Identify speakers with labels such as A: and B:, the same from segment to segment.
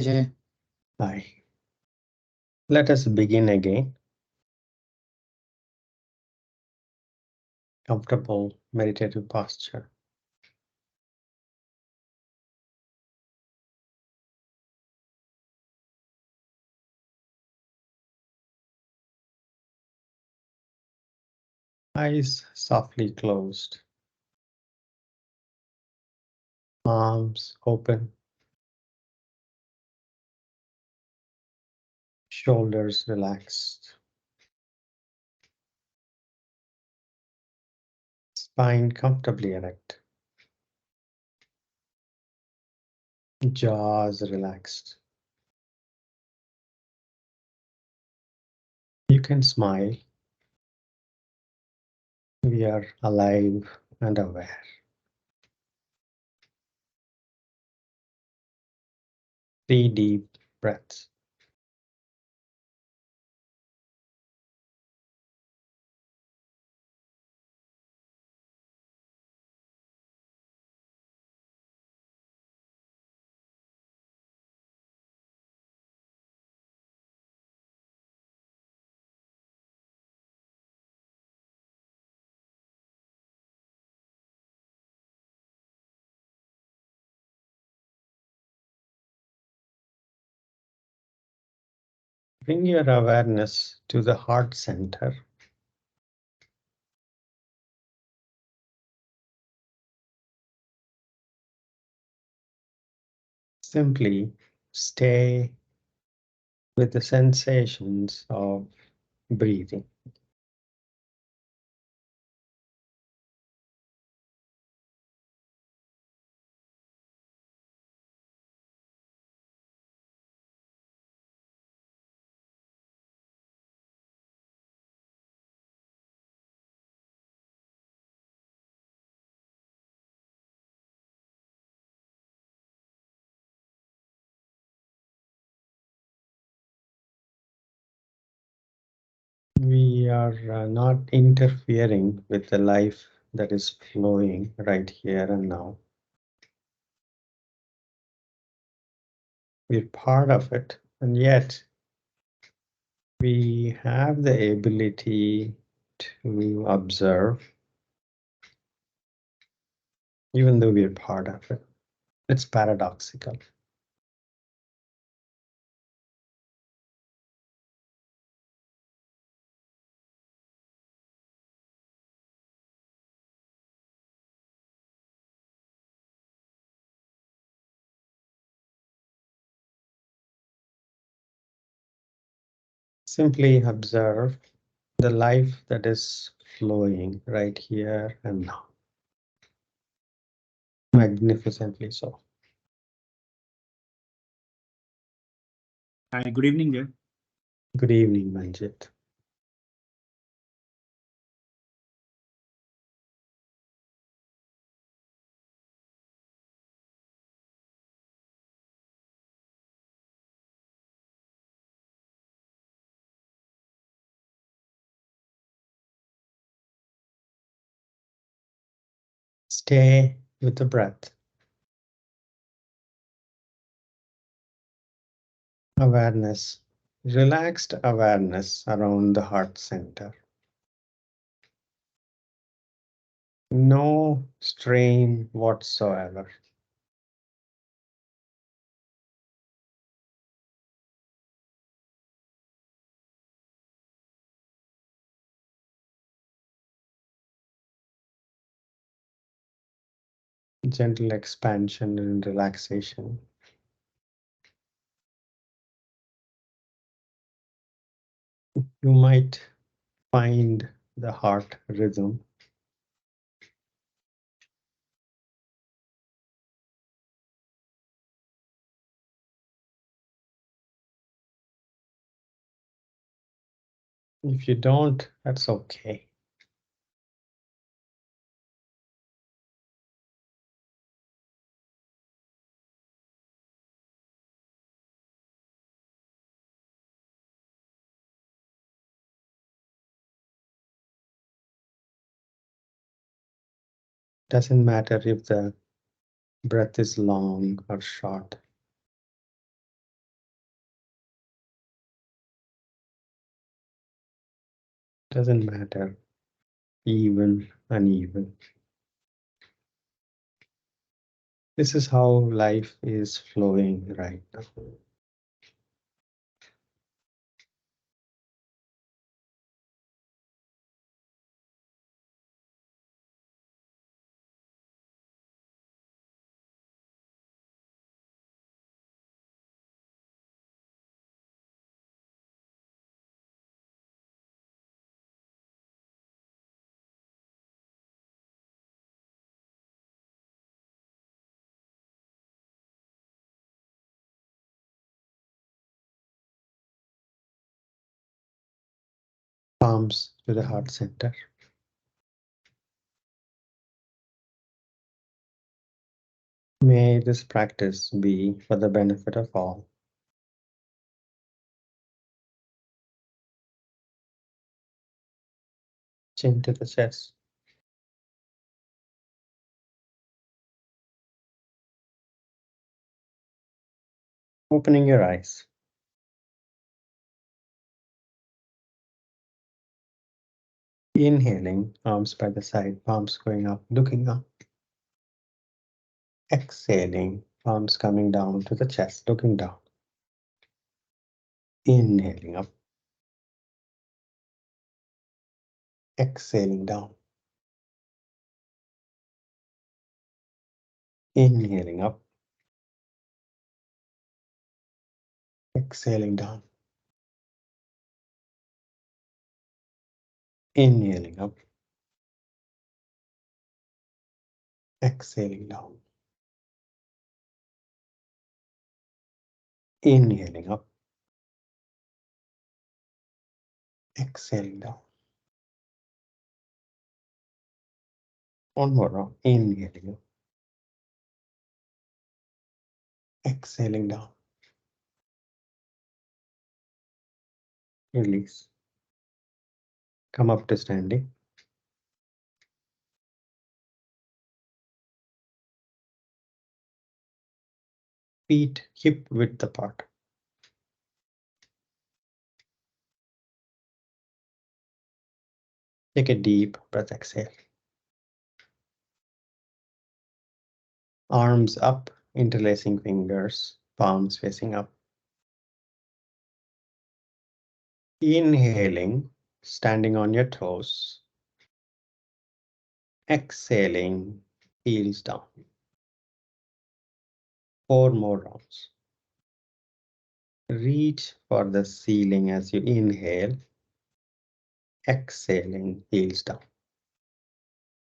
A: Jay.
B: Hi. Let us begin again. Comfortable meditative posture. Eyes softly closed. Palms open. Shoulders relaxed. Spine comfortably erect. Jaws relaxed. You can smile. We are alive and aware. 3 deep breaths. Bring your awareness to the heart center. Simply stay with the sensations of breathing. We are not interfering with the life that is flowing right here and now. We're part of it, and yet we have the ability to observe, even though we're part of it. It's paradoxical. Simply observe the life that is flowing right here and now. Magnificently so.
A: Hi, good evening, Jay.
B: Good evening, Manjit. Stay with the breath. Awareness, relaxed awareness around the heart center. No strain whatsoever. Gentle expansion and relaxation. You might find the heart rhythm. If you don't, that's okay. Doesn't matter if the breath is long or short. Doesn't matter, even, uneven. This is how life is flowing right now. Palms to the heart center. May this practice be for the benefit of all. Chin to the chest. Opening your eyes. Inhaling, arms by the side, palms going up, looking up. Exhaling, palms coming down to the chest, looking down. Inhaling up. Exhaling down. Inhaling up. Exhaling down. Inhaling up. Exhaling down. Inhaling up. Exhaling down. One more round. Inhaling up. Exhaling down. Release. Come up to standing. Feet hip width apart. Take a deep breath, exhale. Arms up, interlacing fingers, palms facing up. Inhaling, standing on your toes. Exhaling, heels down. 4 more rounds. Reach for the ceiling as you inhale. Exhaling, heels down.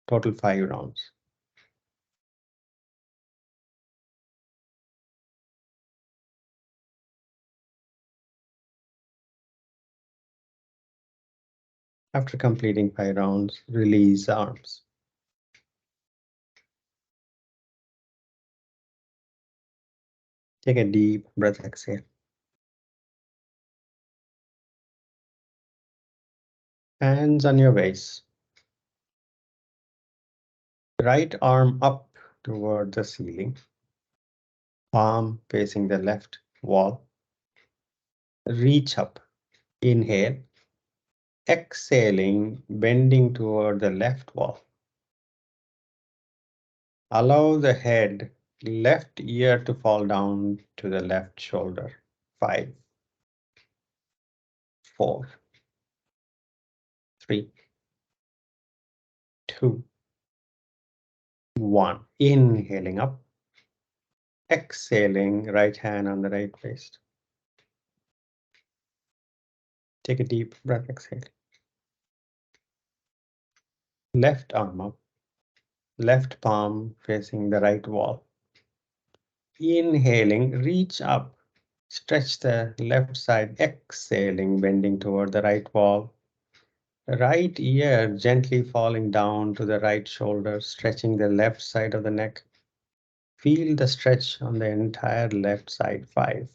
B: Total 5 rounds. After completing 5 rounds, release arms. Take a deep breath, exhale. Hands on your waist. Right arm up toward the ceiling. Palm facing the left wall. Reach up. Inhale. Exhaling, bending toward the left wall. Allow the head, left ear to fall down to the left shoulder. 5, 4, 3, 2, 1. Inhaling up. Exhaling, right hand on the right waist. Take a deep breath, exhale. Left arm up. Left palm facing the right wall. Inhaling, reach up. Stretch the left side. Exhaling, bending toward the right wall. Right ear gently falling down to the right shoulder, stretching the left side of the neck. Feel the stretch on the entire left side. 5,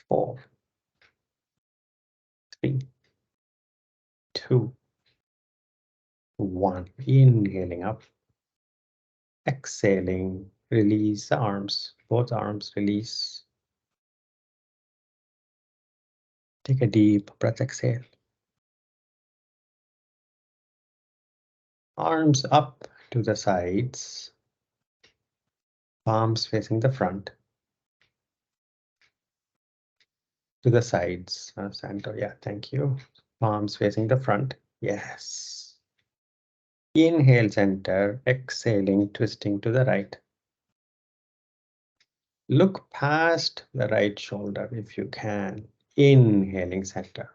B: 4, 3, 2, 1. Inhaling up. Exhaling, release the arms. Both arms release. Take a deep breath, exhale. Arms up to the sides, palms facing the front. To the sides, Santo. Yeah, thank you. Palms facing the front. Yes. Inhale, center. Exhaling, twisting to the right. Look past the right shoulder if you can. Inhaling, center.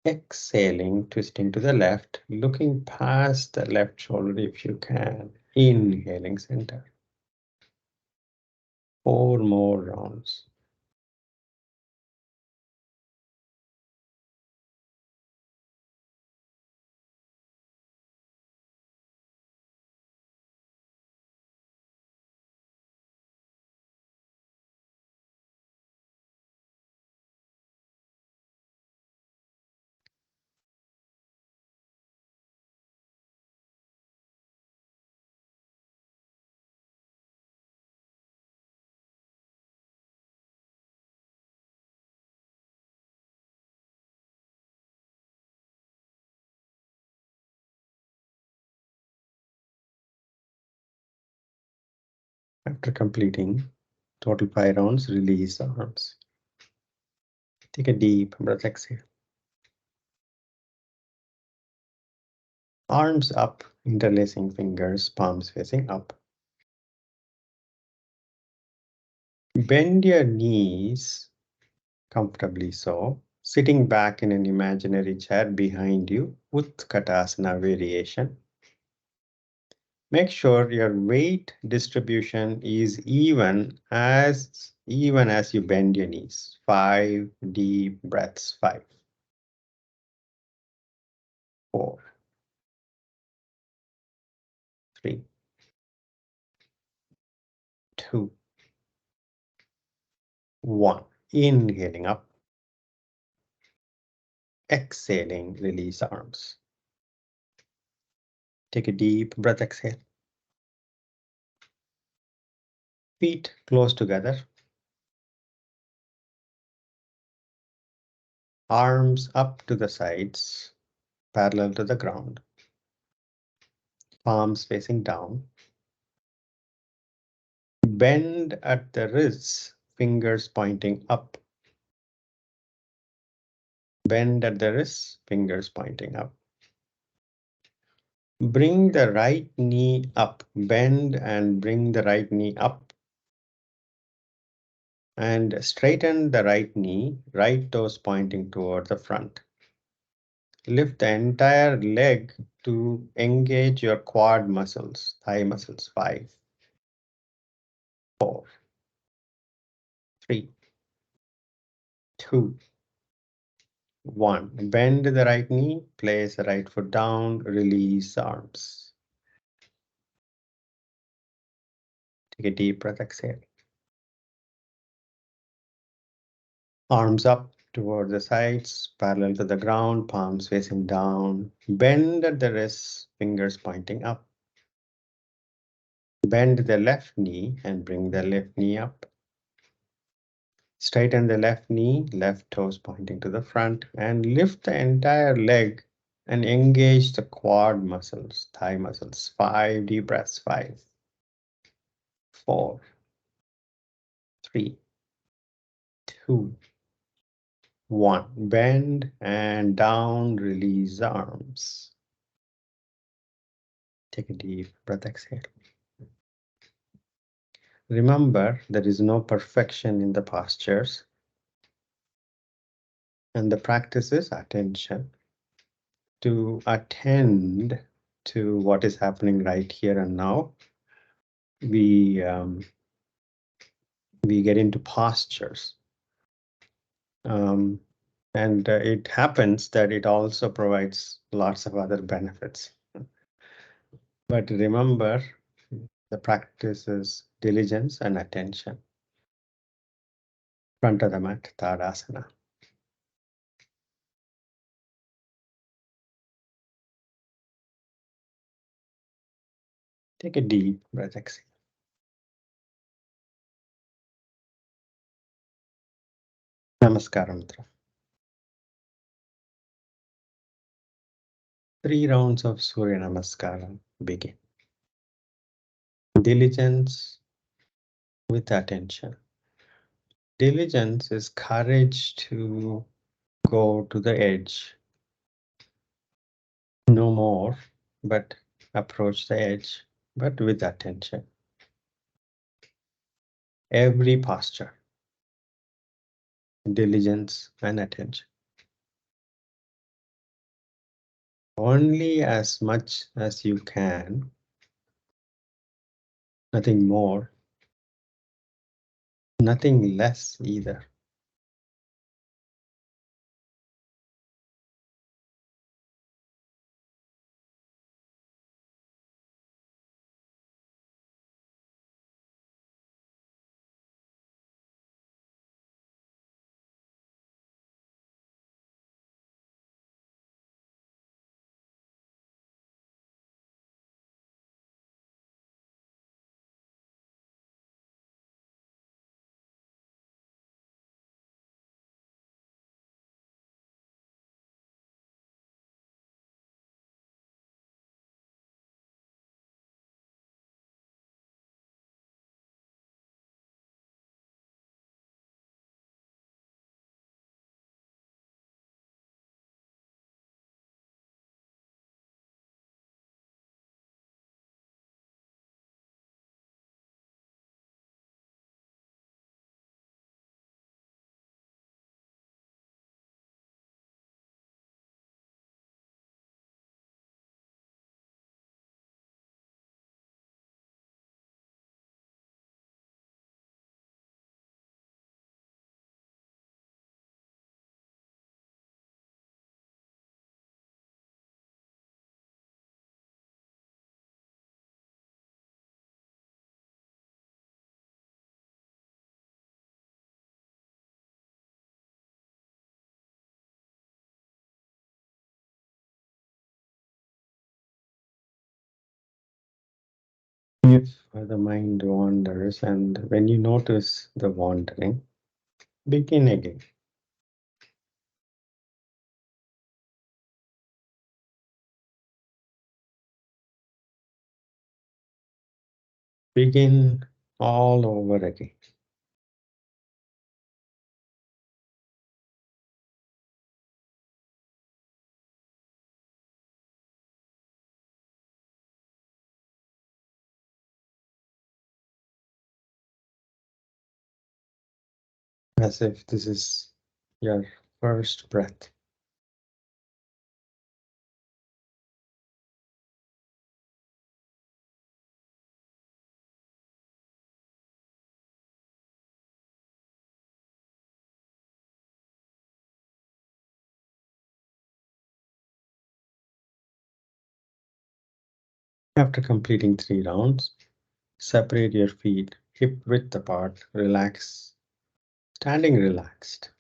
B: Exhaling, twisting to the left. Looking past the left shoulder if you can. Inhaling, center. 4 more rounds. After completing total 5 rounds, release the arms. Take a deep breath, exhale. Arms up, interlacing fingers, palms facing up. Bend your knees comfortably so, sitting back in an imaginary chair behind you, Utkatasana variation. Make sure your weight distribution is even as you bend your knees. 5 deep breaths. 5, 4, 3, 2, 1. Inhaling up, exhaling, release arms. Take a deep breath, exhale. Feet close together. Arms up to the sides, parallel to the ground. Palms facing down. Bend at the wrists, fingers pointing up. Bend at the wrists, fingers pointing up. Bring the right knee up. Bend and bring the right knee up. And straighten the right knee, right toes pointing toward the front. Lift the entire leg to engage your quad muscles, thigh muscles. 5, 4, 3, 2, 1. Bend the right knee, place the right foot down, release arms. Take a deep breath, exhale. Arms up toward the sides, parallel to the ground, palms facing down. Bend at the wrists, fingers pointing up. Bend the left knee and bring the left knee up. Straighten the left knee, left toes pointing to the front, and lift the entire leg and engage the quad muscles, thigh muscles. 5 deep breaths. 5, 4, 3, 2, 1. Bend and down, release the arms. Take a deep breath, exhale. Remember, there is no perfection in the postures, and the practice is attention. To attend to what is happening right here and now, we get into postures. And it happens that it also provides lots of other benefits. But remember, the practice is diligence and attention. Front of the mat, Tadasana. Take a deep breath, exhale. Namaskaram. 3 rounds of Surya Namaskara begin. Diligence with attention. Diligence is courage to go to the edge. No more, but approach the edge, but with attention. Every posture, diligence and attention. Only as much as you can, nothing more, nothing less either. If the mind wanders, and when you notice the wandering, begin again. Begin all over again. As if this is your first breath. After completing 3 rounds, separate your feet hip width apart, relax, standing relaxed.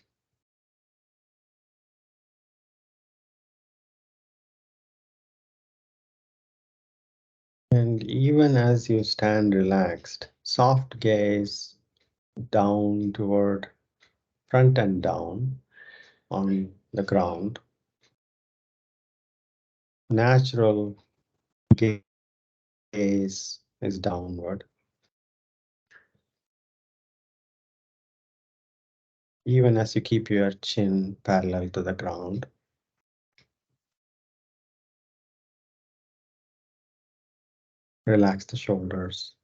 B: And even as you stand relaxed, soft gaze down toward front and down on the ground. Natural gaze is downward. Even as you keep your chin parallel to the ground. Relax the shoulders.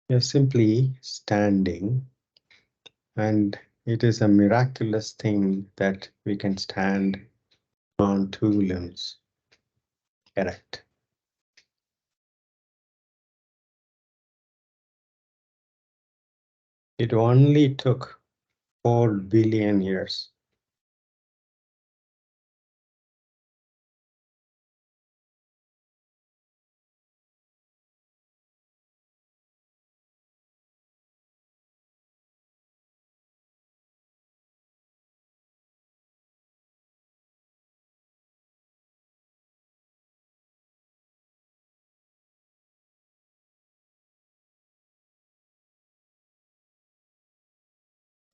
B: You're simply standing, and it is a miraculous thing that we can stand on 2 limbs erect. It only took 4 billion years.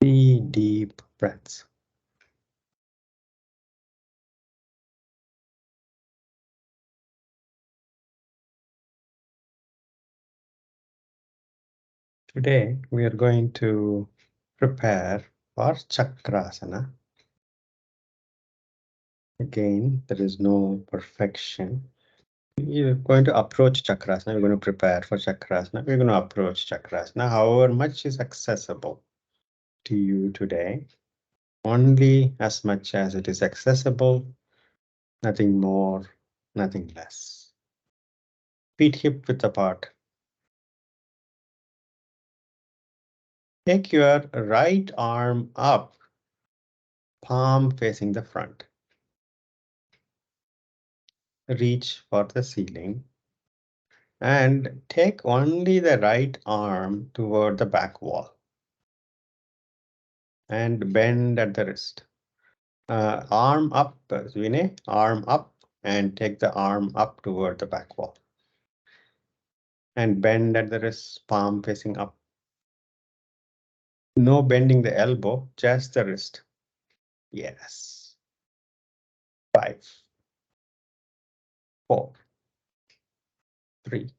B: Three deep breaths. Today, we are going to prepare for Chakrasana. Again, there is no perfection. You're going to approach Chakrasana. We're going to prepare for Chakrasana. We're going to approach Chakrasana. However much is accessible to you today, only as much as it is accessible, nothing more, nothing less. Feet hip width apart. Take your right arm up, palm facing the front. Reach for the ceiling and take only the right arm toward the back wall and bend at the wrist. Arm up, Vinay, arm up and take the arm up toward the back wall and bend at the wrist, palm facing up. No bending the elbow, just the wrist. Yes. 5, 4, 3,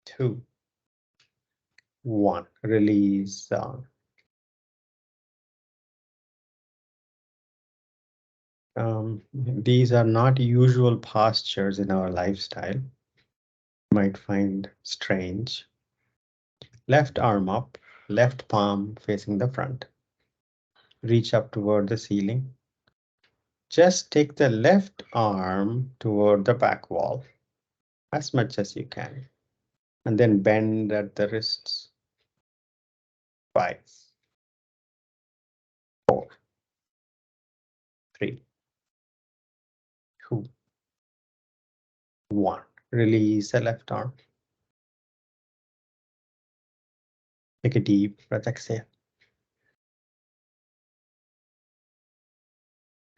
B: 2, 1. Release down. These are not usual postures in our lifestyle. You might find strange. Left arm up, left palm facing the front. Reach up toward the ceiling. Just take the left arm toward the back wall as much as you can. And then bend at the wrists. 5, 4, 3, 2, 1. Release the left arm. Take a deep breath, exhale.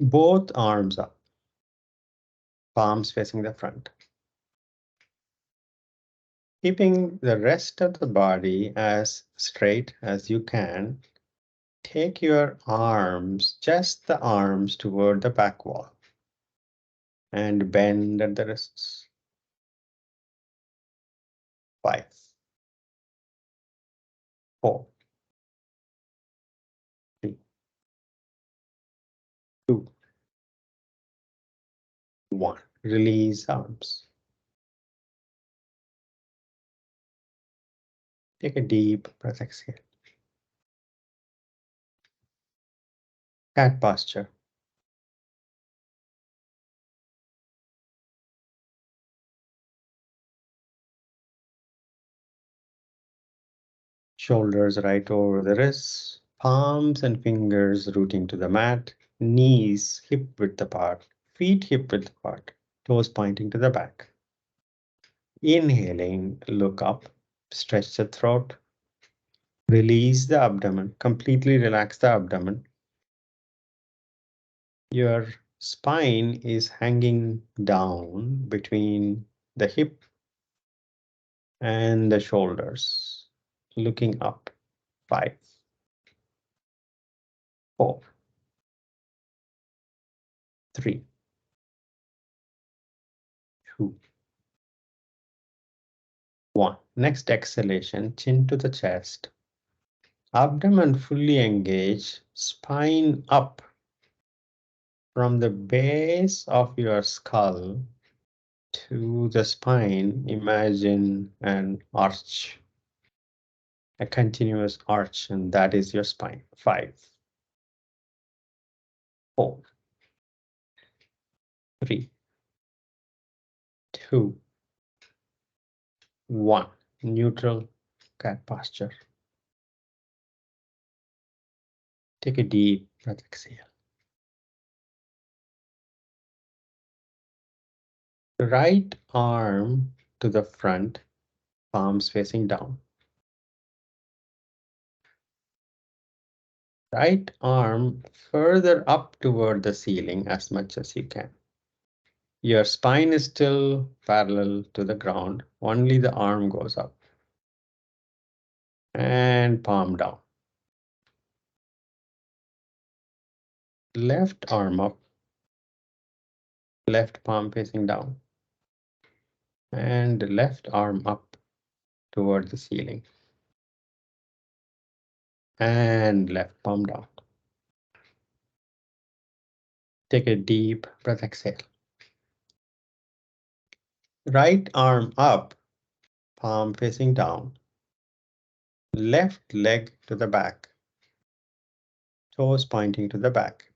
B: Both arms up, palms facing the front. Keeping the rest of the body as straight as you can, take your arms, just the arms, toward the back wall and bend at the wrists. 5, 4, 3, 2, 1. Release arms. Take a deep breath, exhale. Cat posture. Shoulders right over the wrists, palms and fingers rooting to the mat, knees hip width apart, feet hip width apart, toes pointing to the back. Inhaling, look up, stretch the throat, release the abdomen, completely relax the abdomen. Your spine is hanging down between the hip and the shoulders, looking up. 5, 4, 3, 2, 1. Next exhalation, chin to the chest. Abdomen fully engaged, spine up from the base of your skull to the spine. Imagine an arch, a continuous arch, and that is your spine. 5, 4, 3, 2, 1. Neutral cat posture. Take a deep breath, exhale. Right arm to the front, palms facing down. Right arm further up toward the ceiling as much as you can. Your spine is still parallel to the ground, only the arm goes up. And palm down. Left arm up, left palm facing down. And left arm up toward the ceiling. and left palm down. Take a deep breath, exhale. Right arm up, palm facing down. Left leg to the back, toes pointing to the back.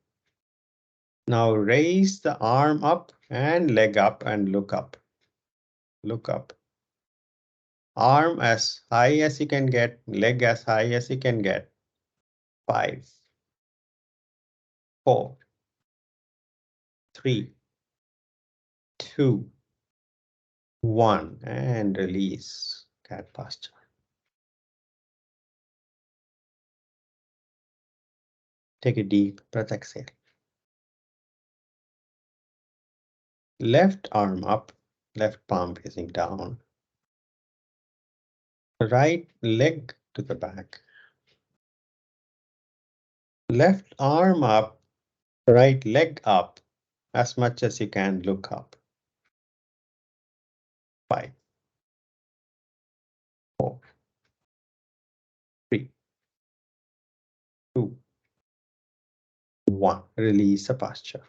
B: Now raise the arm up and leg up and look up. Look up. Arm as high as you can get, leg as high as you can get. 5, 4, 3, 2, 1, and release cat posture. Take a deep breath, exhale. Left arm up, left palm facing down. Right leg to the back. Left arm up, right leg up, as much as you can look up. 5, 4, 3, 2, 1. Release the posture.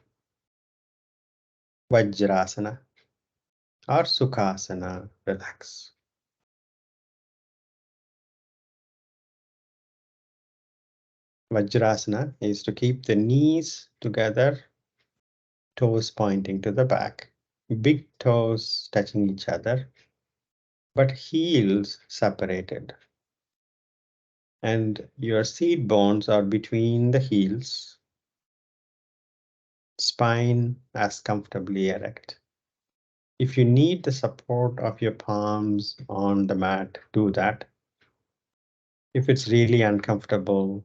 B: Vajrasana or Sukhasana, relax. Vajrasana is to keep the knees together, toes pointing to the back, big toes touching each other, but heels separated. And your seat bones are between the heels, spine as comfortably erect. If you need the support of your palms on the mat, do that. If it's really uncomfortable,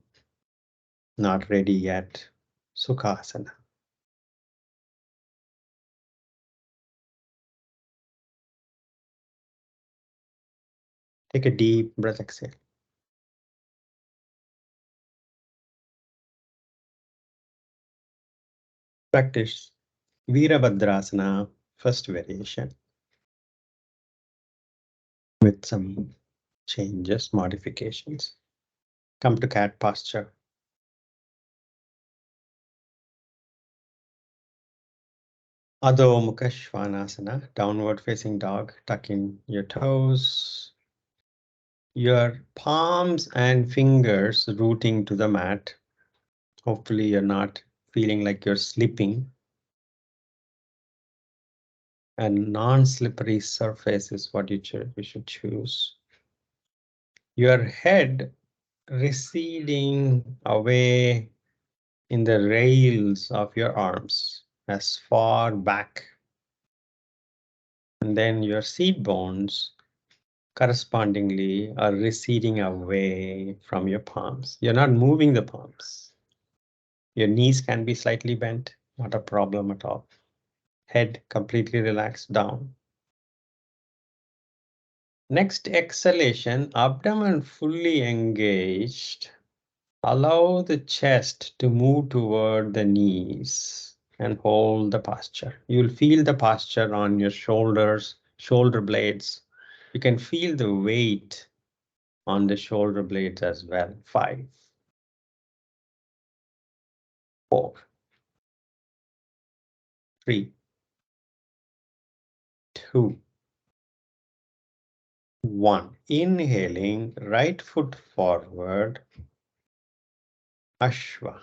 B: not ready yet, Sukhasana. Take a deep breath, exhale. Practice Virabhadrasana, first variation, with some changes, modifications. Come to cat posture. Adho Mukha Svanasana, downward facing dog, tuck in your toes. Your palms and fingers rooting to the mat. Hopefully you're not feeling like you're slipping. And non-slippery surface is what you should choose. Your head receding away in the rails of your arms as far back. And then your seat bones correspondingly are receding away from your palms. You're not moving the palms. Your knees can be slightly bent, not a problem at all. Head completely relaxed down. Next exhalation, abdomen fully engaged. Allow the chest to move toward the knees and hold the posture. You'll feel the posture on your shoulders, shoulder blades. You can feel the weight on the shoulder blades as well. 5, 4, 3, 2, 1. Inhaling, right foot forward, Ashwa.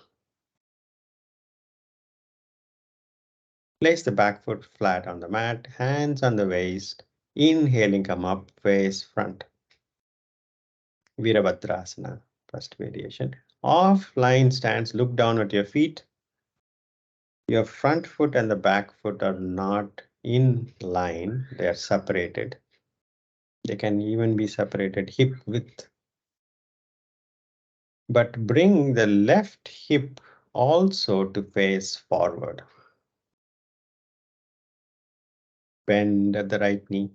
B: Place the back foot flat on the mat, hands on the waist. Inhaling, come up, face front. Virabhadrasana, first variation. Offline stance, look down at your feet. Your front foot and the back foot are not in line, they are separated. They can even be separated hip width. But bring the left hip also to face forward. Bend at the right knee.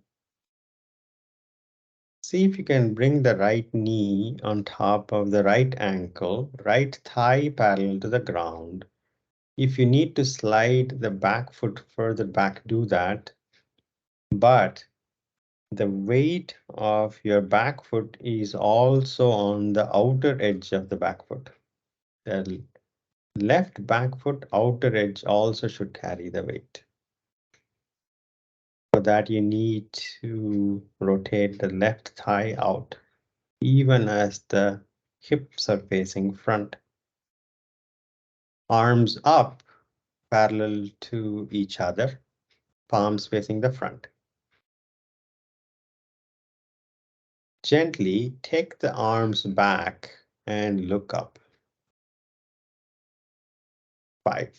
B: See if you can bring the right knee on top of the right ankle, right thigh parallel to the ground. If you need to slide the back foot further back, do that. But The weight of your back foot is also on the outer edge of the back foot. The left back foot outer edge also should carry the weight. For that, you need to rotate the left thigh out, even as the hips are facing front. Arms up, parallel to each other, palms facing the front. Gently take the arms back and look up. 5,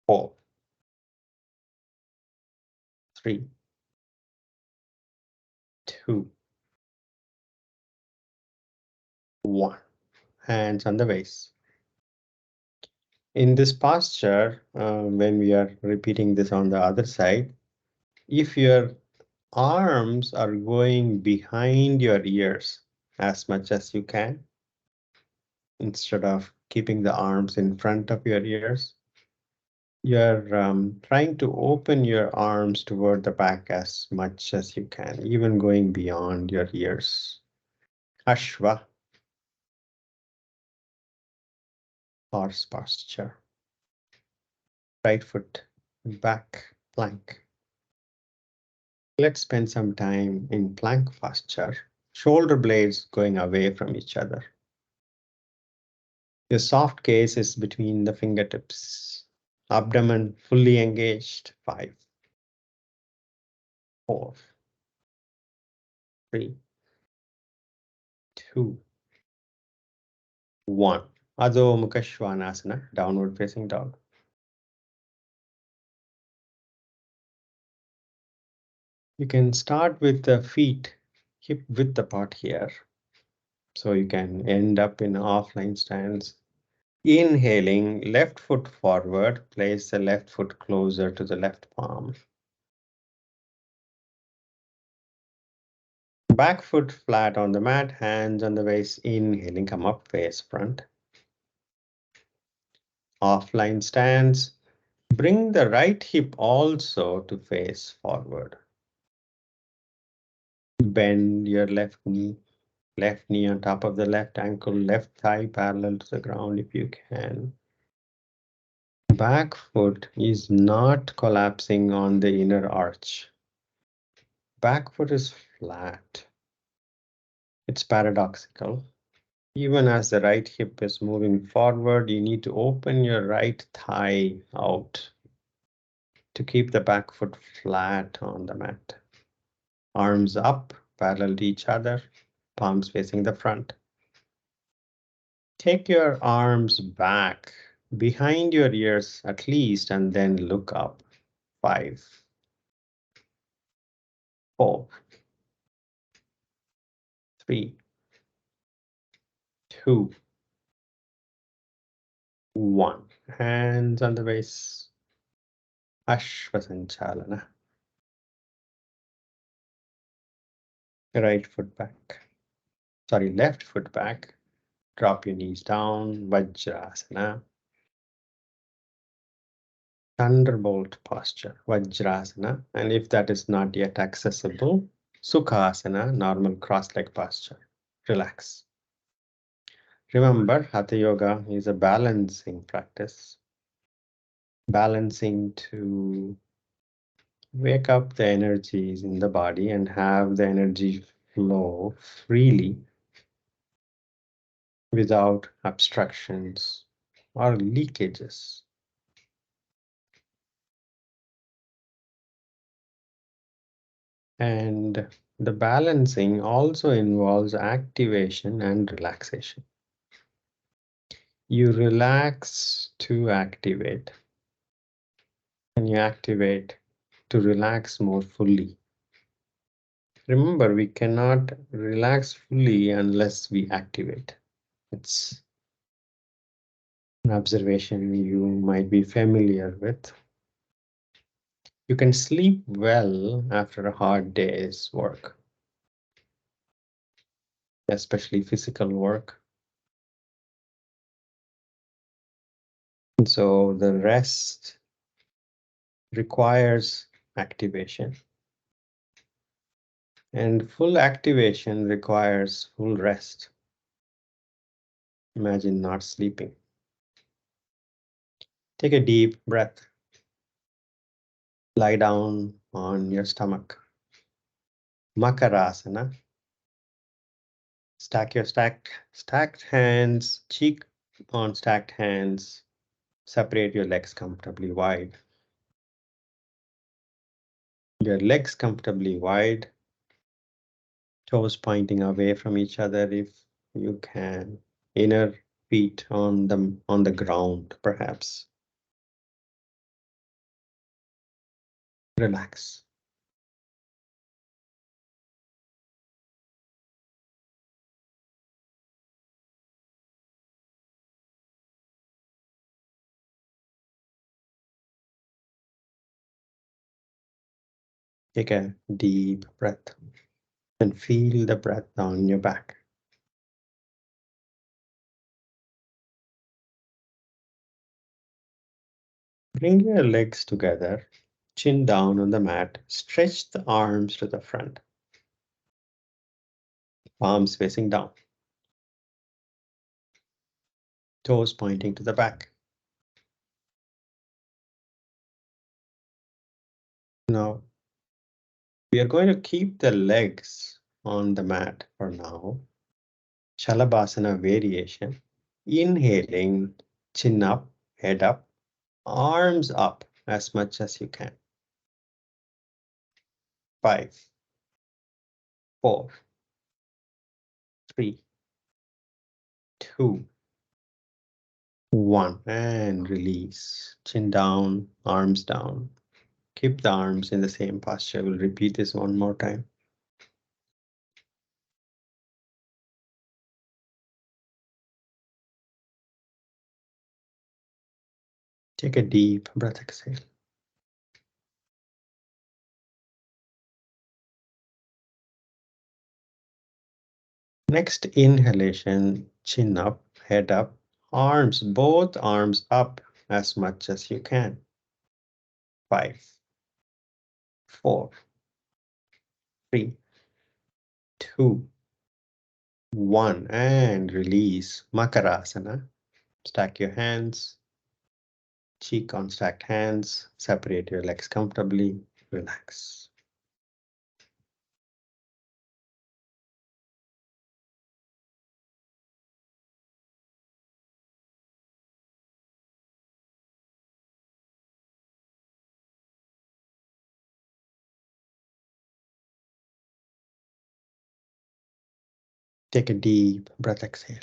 B: 4, 3, 2, 1. Hands on the waist. In this posture, when we are repeating this on the other side, if your arms are going behind your ears as much as you can, instead of keeping the arms in front of your ears, you're trying to open your arms toward the back as much as you can, even going beyond your ears. Ashwa, horse posture. Right foot back, plank. Let's spend some time in plank posture. Shoulder blades going away from each other. Your soft gaze is between the fingertips. Abdomen fully engaged. 5, 4, 3, 2, 1. Adho Mukha Svanasana, downward facing dog. You can start with the feet hip width apart here. So you can end up in offline stance. Inhaling, left foot forward, place the left foot closer to the left palm. Back foot flat on the mat, hands on the waist, inhaling, come up, face front. Offline stance, bring the right hip also to face forward. Bend your left knee on top of the left ankle, left thigh parallel to the ground if you can. Back foot is not collapsing on the inner arch. Back foot is flat. It's paradoxical. Even as the right hip is moving forward, you need to open your right thigh out to keep the back foot flat on the mat. Arms up, parallel to each other, palms facing the front. Take your arms back behind your ears at least, and then look up. 5, 4, 3, 2, 1. Hands on the waist. Ashvasanchalana. Right foot back. Sorry, left foot back. Drop your knees down. Vajrasana. Thunderbolt posture. Vajrasana. And if that is not yet accessible, Sukhasana, normal cross-leg posture. Relax. Remember, Hatha Yoga is a balancing practice. Balancing to wake up the energies in the body and have the energy flow freely without obstructions or leakages. And the balancing also involves activation and relaxation. You relax to activate, and you activate to relax more fully. Remember, we cannot relax fully unless we activate. It's an observation you might be familiar with. You can sleep well after a hard day's work, especially physical work. And so the rest requires activation. And full activation requires full rest. Imagine not sleeping. Take a deep breath. Lie down on your stomach. Makarasana. Stack your stacked hands, cheek on stacked hands. Separate your legs comfortably wide. Your legs comfortably wide. Toes pointing away from each other if you can. Inner feet on the ground, perhaps. Relax. Take a deep breath and feel the breath down your back. Bring your legs together, chin down on the mat. Stretch the arms to the front, palms facing down, toes pointing to the back. Now, we are going to keep the legs on the mat for now. Shalabhasana variation. Inhaling, chin up, head up, arms up as much as you can. 5, 4, 3, 2, 1, and release. Chin down, arms down. Keep the arms in the same posture. We'll repeat this one more time. Take a deep breath, exhale. Next inhalation, chin up, head up, arms, both arms up as much as you can. 5, 4, 3, 2, 1, and release. Makarasana. Stack your hands, cheek on stacked hands, separate your legs comfortably, relax. Take a deep breath, exhale.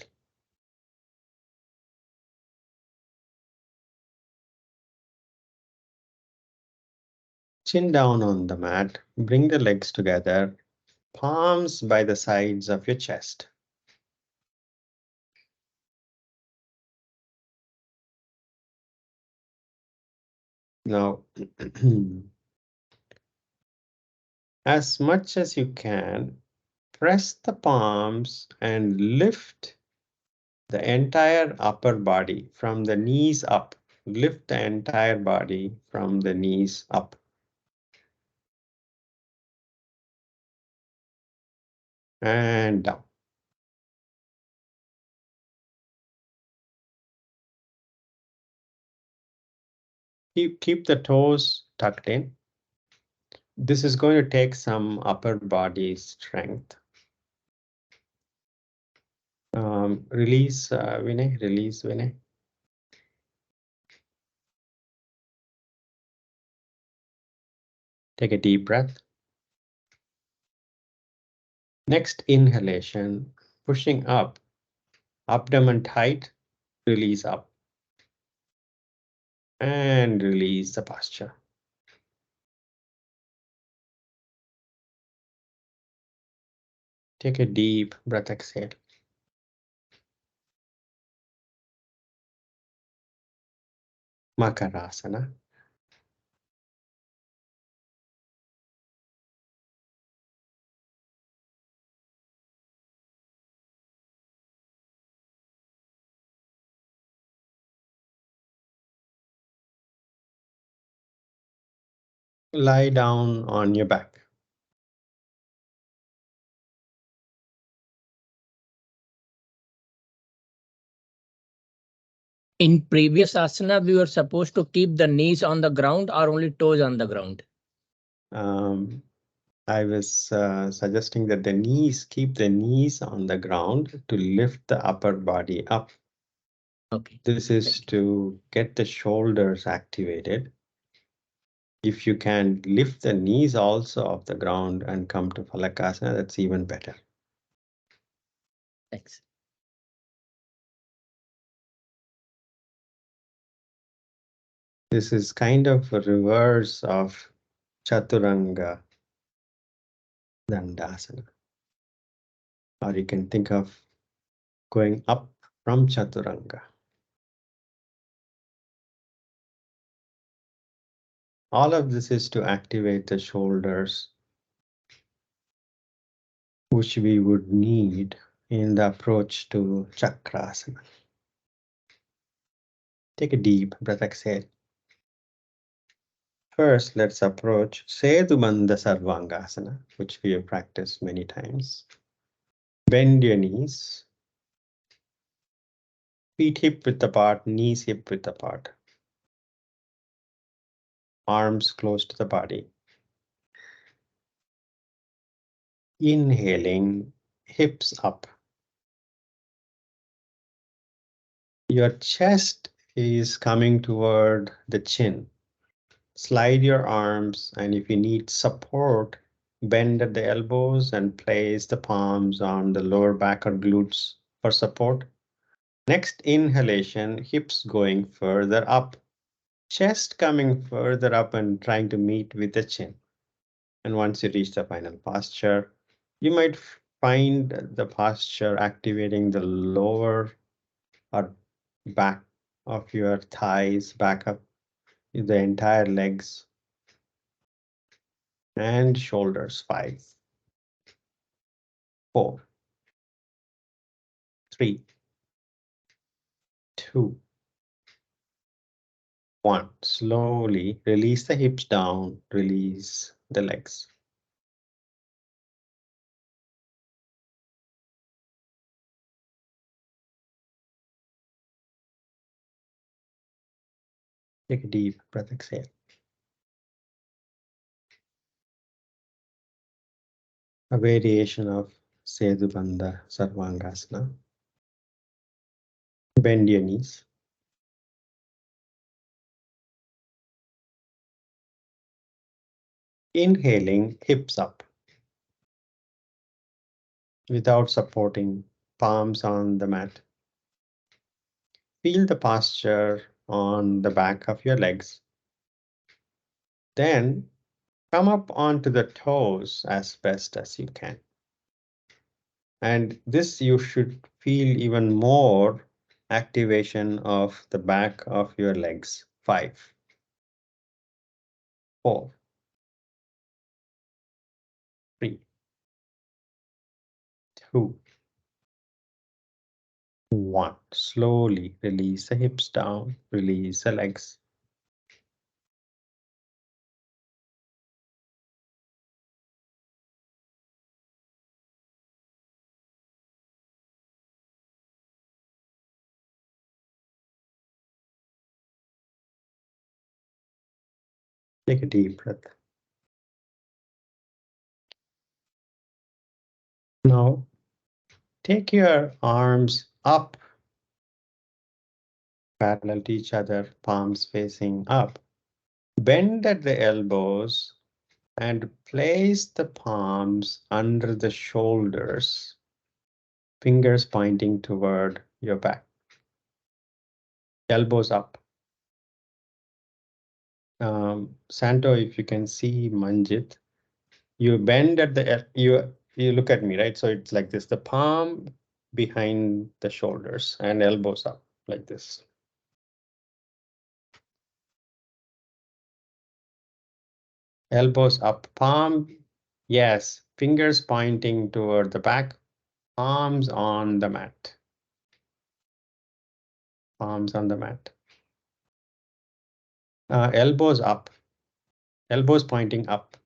B: Chin down on the mat, bring the legs together, palms by the sides of your chest. Now, as much as you can, press the palms and lift the entire upper body from the knees up. Lift the entire body from the knees up. And down. Keep the toes tucked in. This is going to take some upper body strength. Release, Vinay. Release, Vinay. Take a deep breath. Next inhalation, pushing up, abdomen tight, release up. And release the posture. Take a deep breath, exhale. Makarasana. Lie down on your back.
C: In previous asana, we were supposed to keep the knees on the ground or only toes on the ground.
B: I was suggesting that keep the knees on the ground to lift the upper body up.
C: Okay.
B: This is to get the shoulders activated. If you can lift the knees also off the ground and come to Phalakasana, that's even better.
C: Thanks.
B: This is kind of a reverse of Chaturanga Dandasana. Or you can think of going up from Chaturanga. All of this is to activate the shoulders, which we would need in the approach to Chakrasana. Take a deep breath, exhale. First, let's approach Sedubandha Sarvangasana, which we have practiced many times. Bend your knees. Feet hip width apart, knees hip width apart. Arms close to the body. Inhaling, hips up. Your chest is coming toward the chin. Slide your arms, and if you need support, bend at the elbows and place the palms on the lower back or glutes for support. Next inhalation, hips going further up, chest coming further up and trying to meet with the chin. And once you reach the final posture, you might find the posture activating the lower or back of your thighs, back up the entire legs and shoulders. 5, 4, 3, 2, 1. Slowly release the hips down, release the legs. Take a deep breath, exhale. A variation of Sedubandha Sarvangasana. Bend your knees. Inhaling, hips up. Without supporting, palms on the mat. Feel the posture on the back of your legs. Then come up onto the toes as best as you can. And this you should feel even more activation of the back of your legs. 5, 4, 3, 2, 1. Slowly release the hips down, release the legs. Take a deep breath. Now, take your arms up, parallel to each other, palms facing up. Bend at the elbows and place the palms under the shoulders, fingers pointing toward your back. Elbows up. Santo, if you can see Manjit, you bend at the, you look at me, right? So it's like this, the palm behind the shoulders and elbows up like this. Elbows up, palm, yes, fingers pointing toward the back, palms on the mat. Palms on the mat. Elbows up, elbows pointing up.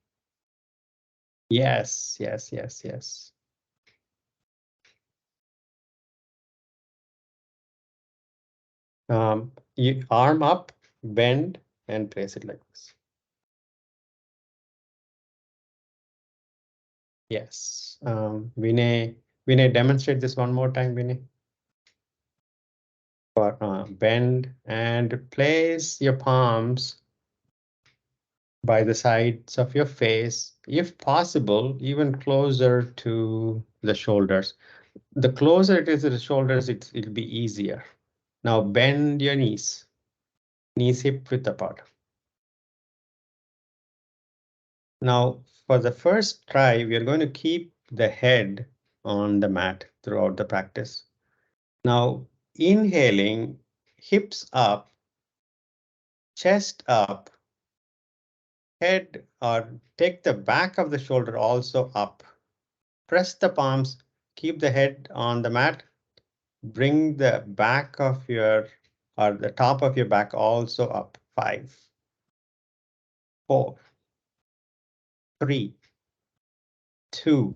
B: Yes, yes, yes, yes. You arm up, bend, and place it like this. Yes. Vinay, demonstrate this one more time, Vinay. Bend and place your palms by the sides of your face, if possible, even closer to the shoulders. The closer it is to the shoulders, it'll be easier. Now bend your knees hip width apart. Now for the first try, we are going to keep the head on the mat throughout the practice. Now inhaling, hips up, chest up, head, or take the back of the shoulder also up. Press the palms, keep the head on the mat, bring the back of your, or the top of your back also up. 5, 4, 3, 2,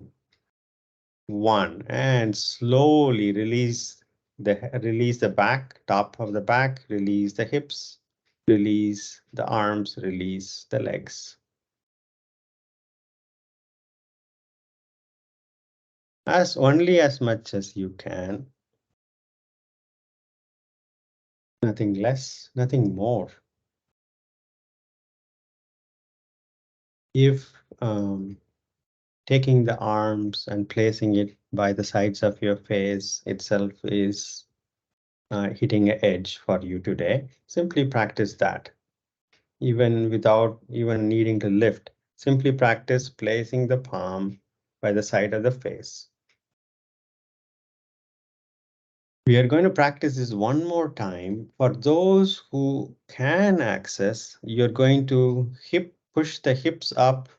B: 1, and slowly release the back, top of the back, release the hips, release the arms, release the legs. As much as you can. Nothing less, nothing more. If taking the arms and placing it by the sides of your face itself is hitting an edge for you today, simply practice that. Even without even needing to lift, simply practice placing the palm by the side of the face. We are going to practice this one more time. For those who can access, you're going to push the hips up,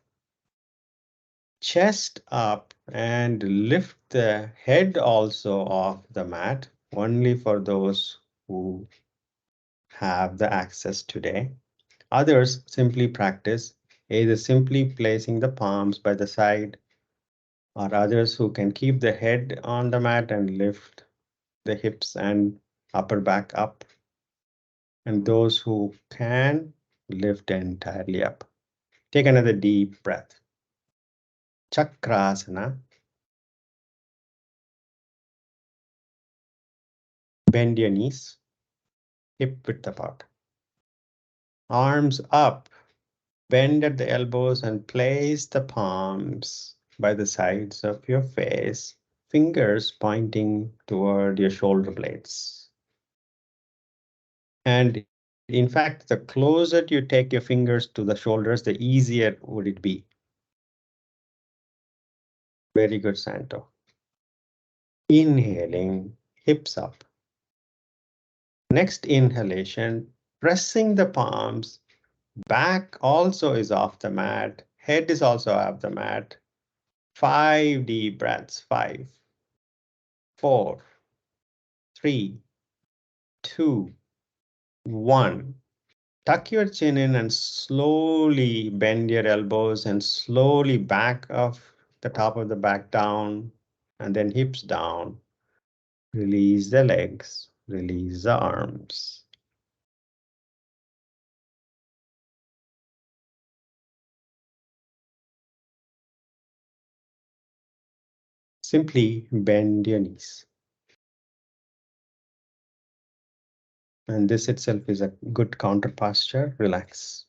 B: chest up, and lift the head also off the mat, only for those who have the access today. Others simply practice either simply placing the palms by the side, or others who can keep the head on the mat and lift the hips and upper back up, and those who can lift entirely up. Take another deep breath. Chakrasana. Bend your knees, hip width apart. Arms up, bend at the elbows and place the palms by the sides of your face, fingers pointing toward your shoulder blades. And in fact, the closer you take your fingers to the shoulders, the easier would it be. Very good, Santo. Inhaling, hips up. Next inhalation, pressing the palms, back also is off the mat, head is also off the mat. 5 deep breaths. 5, 4, 3, 2, 1. Tuck your chin in and slowly bend your elbows and slowly back of the top of the back down, and then hips down. Release the legs, release the arms. Simply bend your knees. And this itself is a good counter posture. Relax.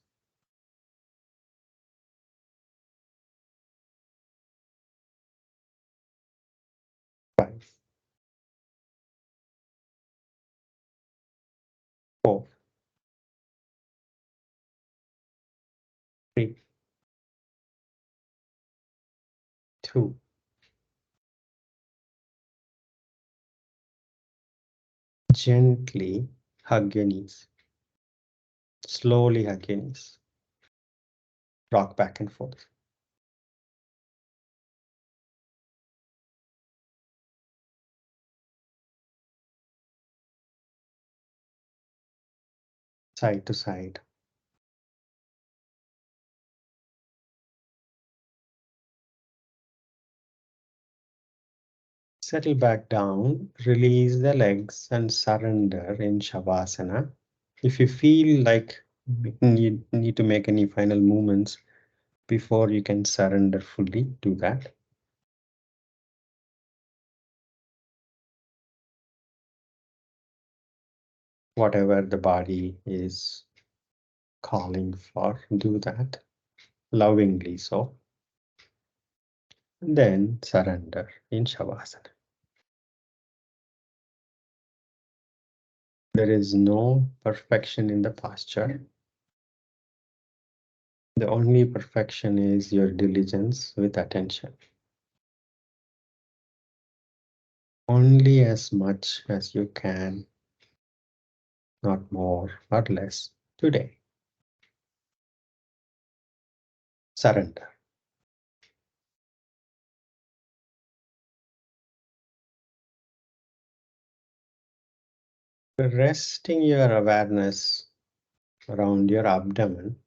B: 5, 4, 3, 2. Gently hug your knees. Slowly hug your knees. Rock back and forth. Side to side. Settle back down, release the legs and surrender in Shavasana. If you feel like you need to make any final movements before you can surrender fully, do that. Whatever the body is calling for, do that lovingly so. And then surrender in Shavasana. There is no perfection in the posture. The only perfection is your diligence with attention. Only as much as you can, not more or less today. Surrender. Resting your awareness around your abdomen.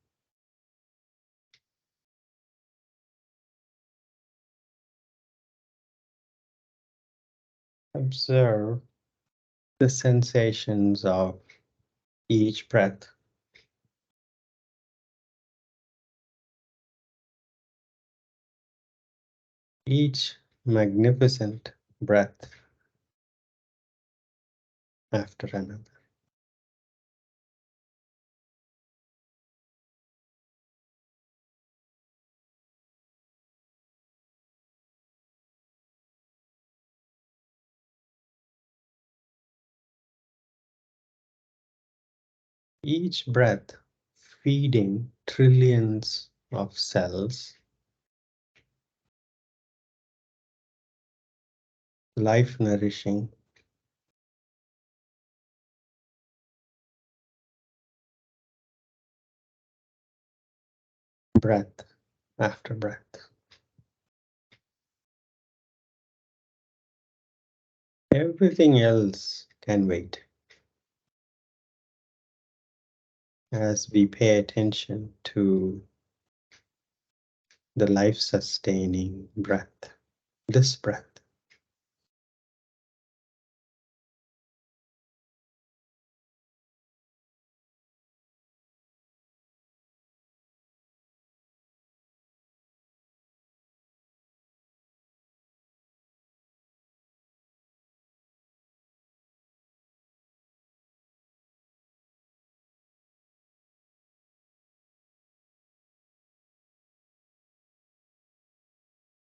B: Observe the sensations of each breath. Each magnificent breath after another. Each breath feeding trillions of cells, life nourishing, breath after breath. Everything else can wait as we pay attention to the life-sustaining breath, this breath.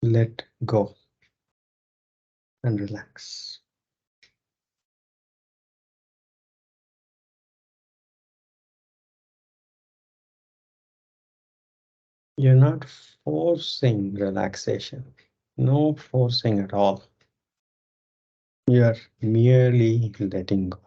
B: Let go and relax. You're not forcing relaxation, no forcing at all. You're merely letting go.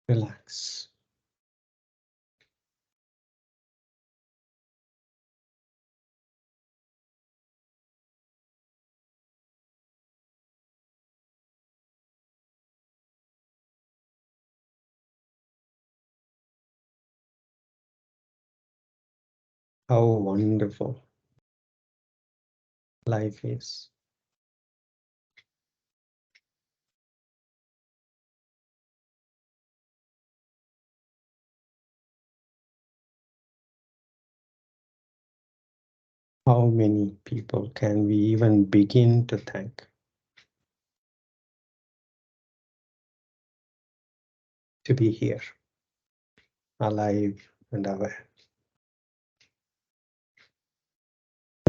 B: Relax. How wonderful life is. How many people can we even begin to thank to be here, alive and aware?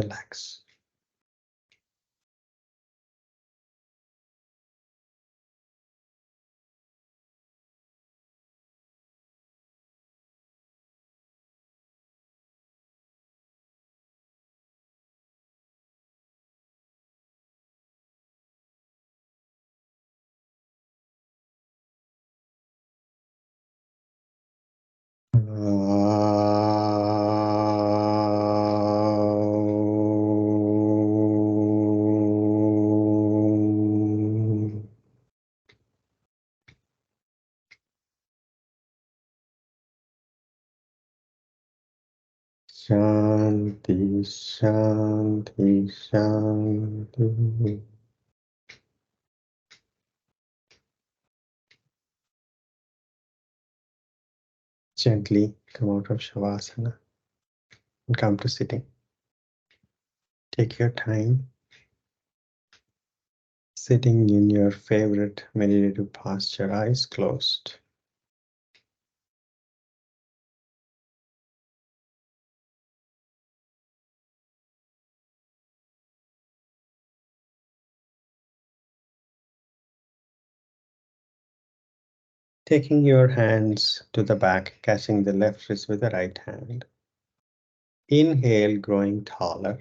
B: Relax. Shanti, Shanti, Shanti. Gently come out of Shavasana and come to sitting. Take your time. Sitting in your favorite meditative posture, eyes closed. Taking your hands to the back, catching the left wrist with the right hand. Inhale, growing taller.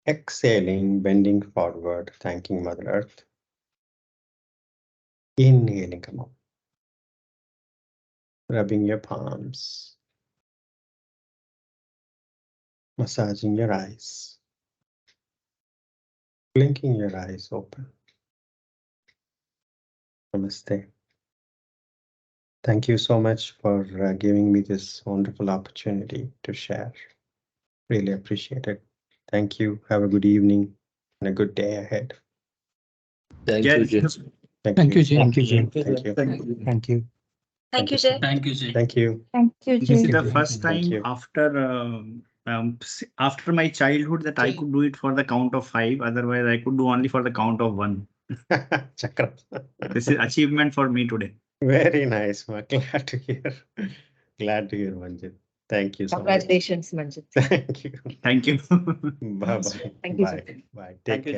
B: Exhaling, bending forward, thanking Mother Earth. Inhaling, come up. Rubbing your palms. Massaging your eyes. Blinking your eyes open. Namaste. Thank you so much for giving me this wonderful opportunity to share. Really appreciate it. Thank you. Have a good evening and a good day ahead.
C: Thank
A: Jay,
C: you, Jay.
D: Thank you, Jay.
B: Thank you.
C: Thank you,
B: Thank you.
D: Thank you.
E: Thank you, Jay.
D: Thank you, Jay.
B: Thank you.
E: Thank you,
A: This
E: Jay.
A: is the
D: Jay.
A: first
B: Thank
A: time
B: you.
A: after my childhood that I
D: Jay.
A: could do it for the count of 5. Otherwise, I could do only for the count of 1.
B: Chakrasana.
A: This is achievement for me today.
B: Very nice, Ma. Glad to hear. Glad to hear, Manjit. Thank you so much.
E: Congratulations, Manjit.
B: Thank you.
A: Thank you.
B: Bye bye.
E: Thank you,
B: Bye.
E: Jay.
B: Bye.
A: Thank
B: Take
A: you.
B: care.